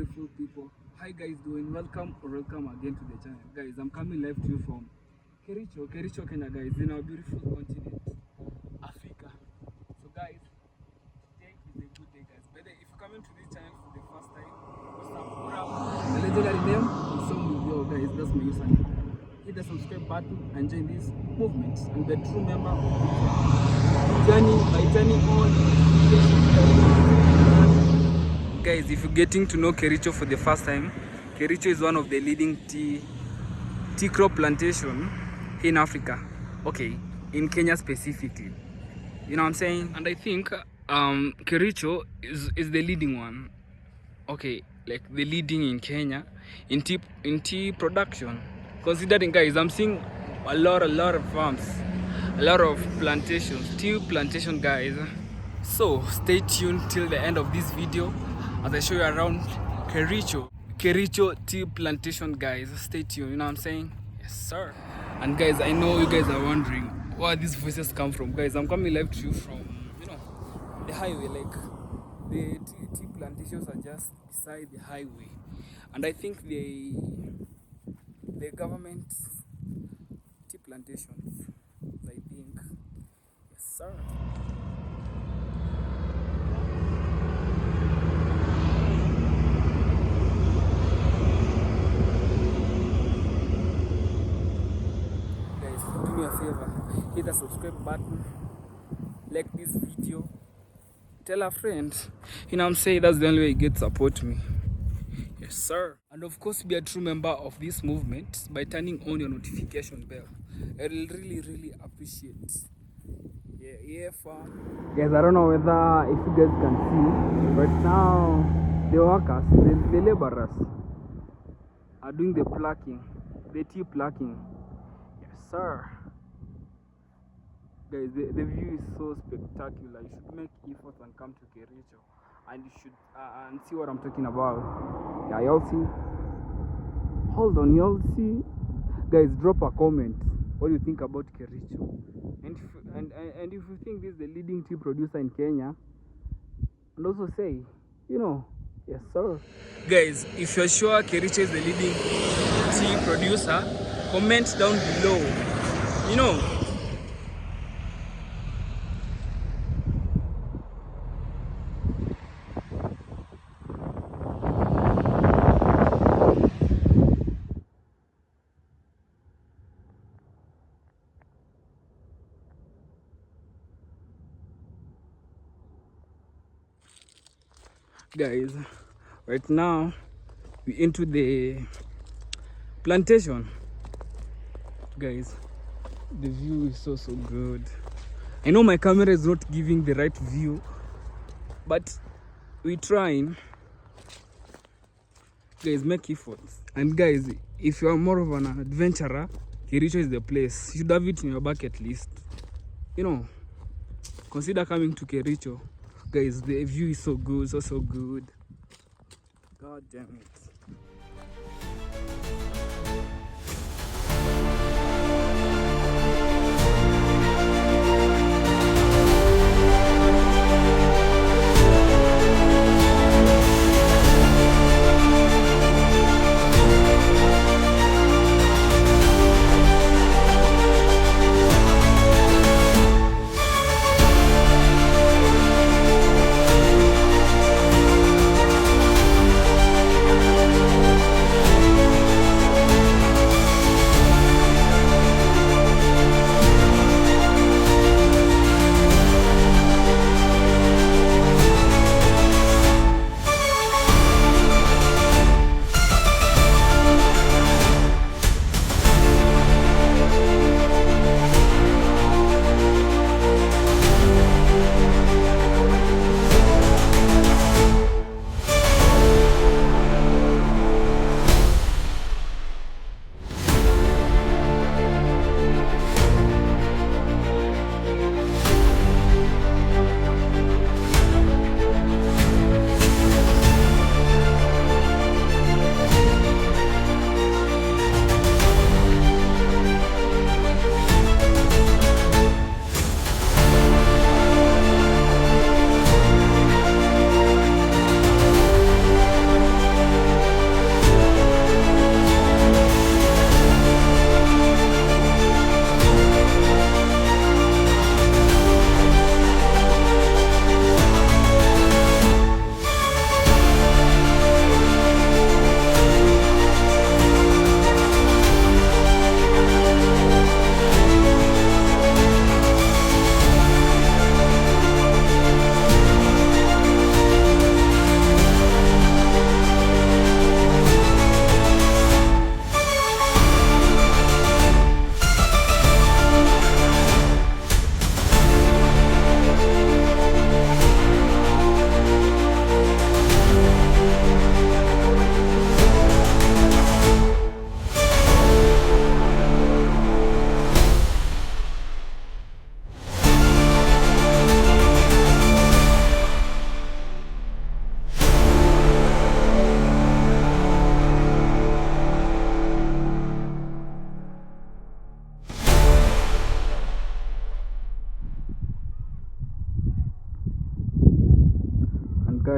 beautiful people. How you guys doing? Welcome or welcome again to the channel. Guys, I'm coming live to you from Kericho, Kenya, guys, in our beautiful continent, Africa. So guys, today is a good day, guys. But if you're coming to this channel for the first time, what's up? What up? The legendary name is Yo, guys, that's my username. Hit the subscribe button and join this movement and be a true member of this journey by turning on. Guys, if you're getting to know Kericho for the first time, Kericho is one of the leading tea crop plantation in Africa. Okay, in Kenya specifically. You know what I'm saying? And I think Kericho is the leading one. Okay, like the leading in Kenya in tea production. Considering, guys, I'm seeing a lot of farms, a lot of plantations, tea plantation, guys. So stay tuned till the end of this video as I show you around Kericho tea plantation, guys. Stay tuned, you know what I'm saying? Yes, sir. And guys, I know you guys are wondering where these voices come from. Guys, I'm coming live to you from, the highway. Like, the tea plantations are just beside the highway. And I think the government tea plantations, I think. Yes, sir. Do me a favor, hit the subscribe button, like this video, tell a friend, you know what I'm saying? That's the only way you get support me. Yes, sir. And of course, be a true member of this movement by turning on your notification bell. I will really appreciate. Yeah, fam. Guys, I don't know whether if you guys can see, but now the workers, the laborers are doing the plucking, the tea plucking. Yes, sir. Guys, the view is so spectacular. You should make efforts and come to Kericho, and you should and see what I'm talking about. Yeah, y'all see? Hold on, y'all see? Guys, drop a comment. What do you think about Kericho? And if you think this is the leading tea producer in Kenya, and also say, yes, sir. Guys, if you're sure Kericho is the leading tea producer, comment down below. Guys, right now we're into the plantation. Guys, the view is so good. I know my camera is not giving the right view, but we're trying. Guys, make efforts. And guys, if you are more of an adventurer, Kericho is the place. You should have it in your bucket list. Consider coming to Kericho. Guys, the view is so good, so good. God damn it.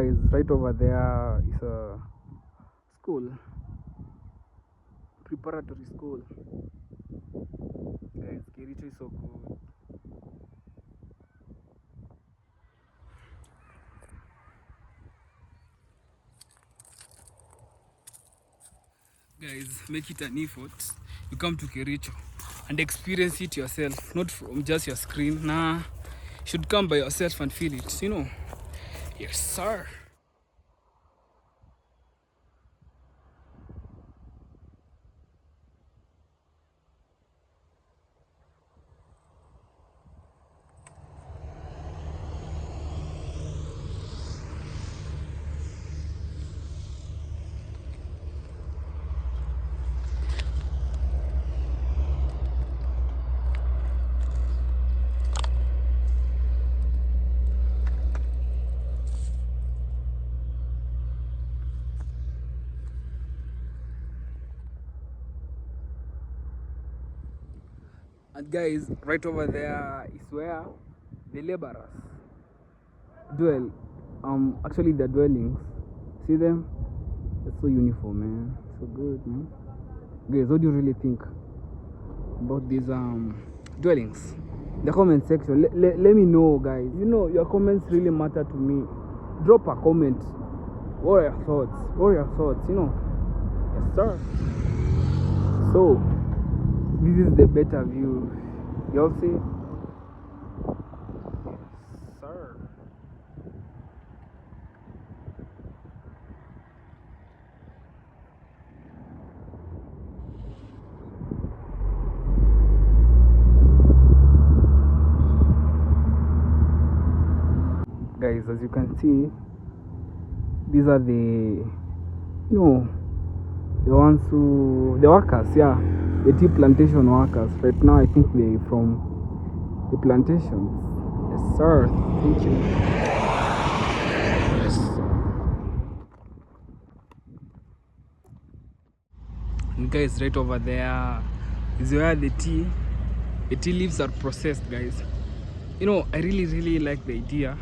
guys, right over there is a school, preparatory school. Guys, Kericho is so good. Guys, make it an effort. You come to Kericho and experience it yourself, not from just your screen. Nah, you should come by yourself and feel it, you know. Yes, sir. And guys, right over there is where the laborers dwell. Actually, the dwellings. See them? It's so uniform, man. So good, man. Guys, what do you really think about these dwellings? The comment section. Let me know, guys. You know, your comments really matter to me. Drop a comment. What are your thoughts? What are your thoughts? You know. Yes, sir. So, this is the better view. Y'all see? Yes, sir. Guys, as you can see, these are the the workers, yeah, the tea plantation workers. Right now I think they're from the plantations. Yes, sir. Thank you. Yes. And guys, right over there is where the tea leaves are processed, guys. You know, I really like the idea,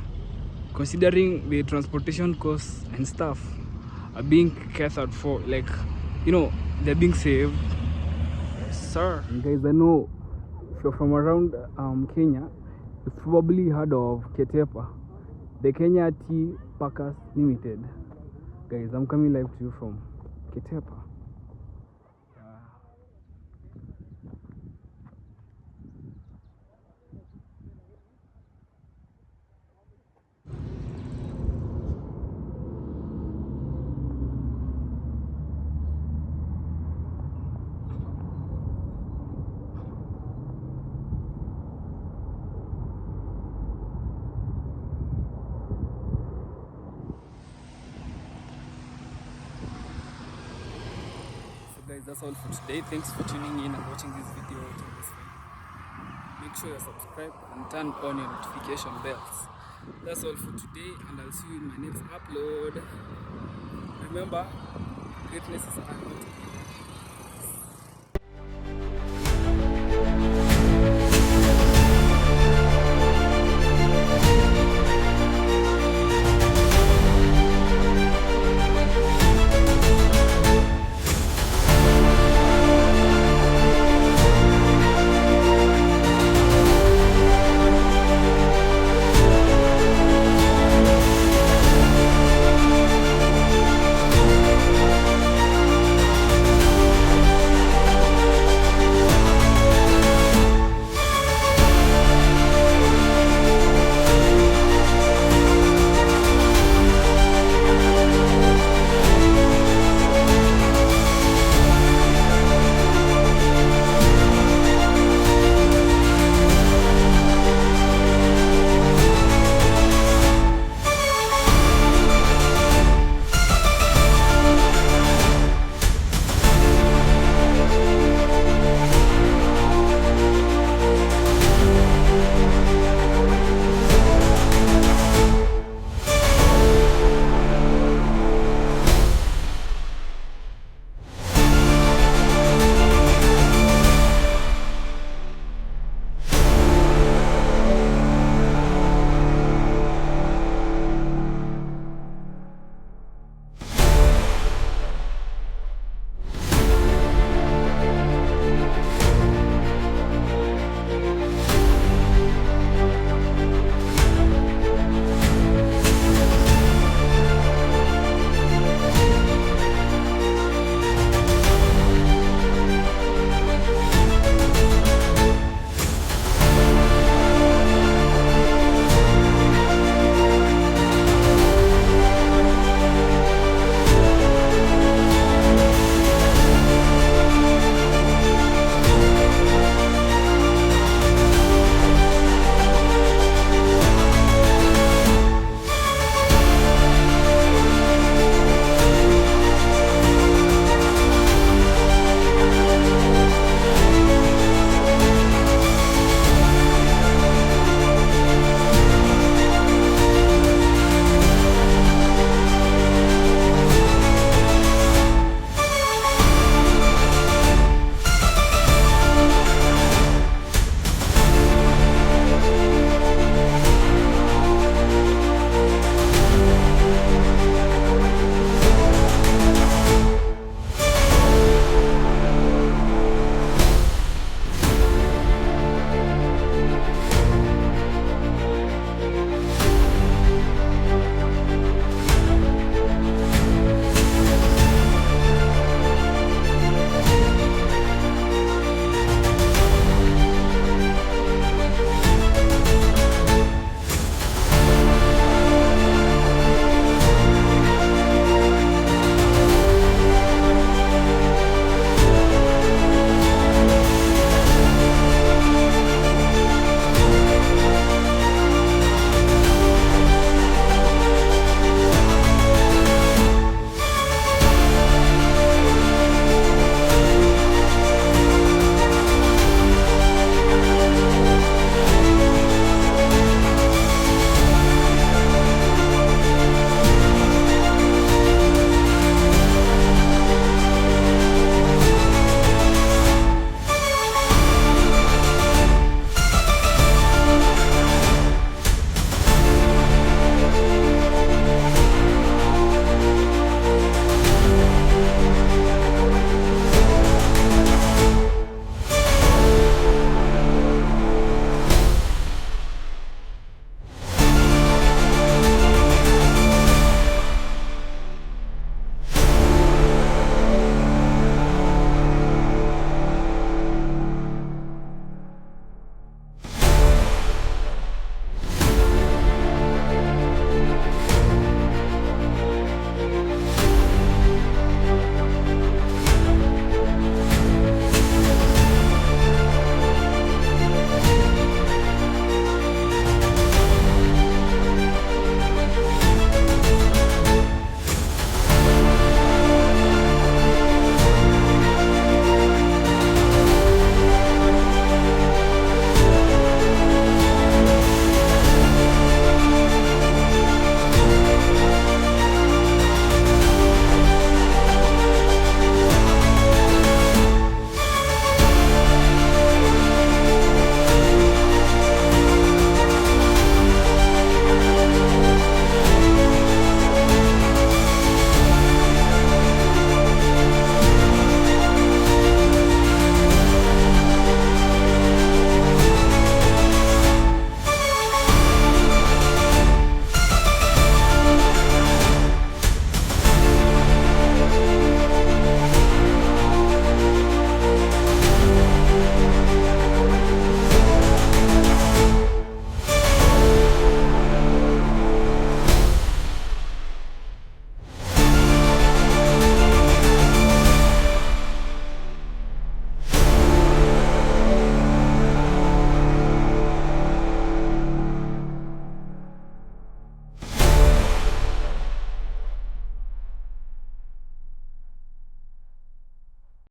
considering the transportation costs and stuff are being catered for, like, you know, they're being saved. Yes, sir. And guys, I know if you're from around Kenya, you've probably heard of Ketepa, the Kenya Tea Packers Limited. Guys, I'm coming live to you from Ketepa. Guys, that's all for today. Thanks for tuning in and watching this video until this time. Make sure you subscribe and turn on your notification bells. That's all for today, and I'll see you in my next upload. Remember, greatness is unlimited.